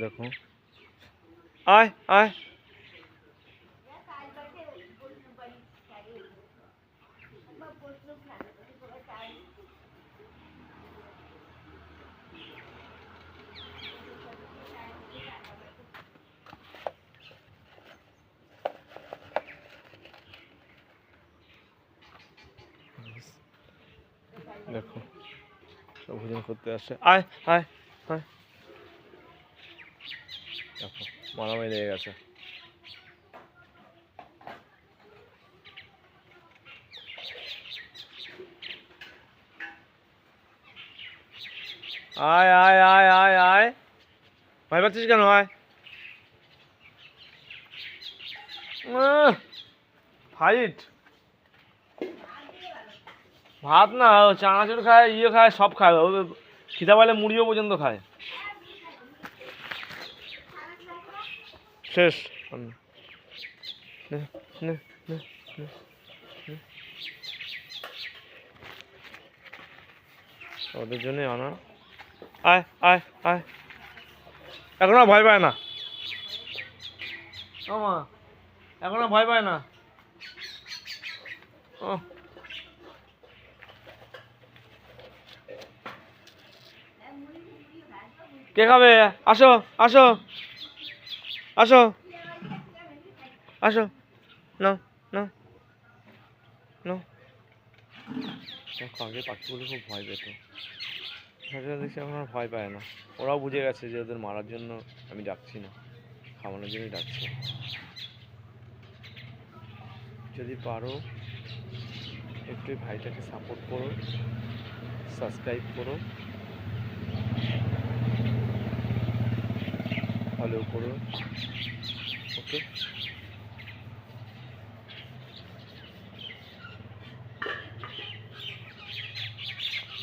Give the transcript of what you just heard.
দেখো, আয় আয়। দেখো সব ভোজন করতে আসে, আয় আয় আয়। দেখো মারামারি লেগে গেছে। আয় আয় আয় আয় আয়, ভয় পাচ্ছিস কেন? আয়। ফাইট, ভাত না, চানাচুর খায়, ইয়ে খায়, সব খায়। খিদা পাইলে মুড়িও পর্যন্ত খায়। শেষ। ওদের জন্য আনা। আয় আয় আয়, এখন আর ভয় পায় না। ও মা, এখন আর ভয় পায় না। ও কে খাবে? আসো আসো আসো আসো, নাও নাও নাও। দেখো আগে পাখিগুলো খুব ভয় পেত, দেখছি এখন আর ভয় পায় না। ওরাও বুঝে গেছে যে ওদের মারার জন্য আমি ডাকছি না, খাওয়ানোর জন্যই ডাকছি। যদি পারো একটু ভাইটাকে সাপোর্ট করো, সাবস্ক্রাইব করো, ফলো করো, ওকে।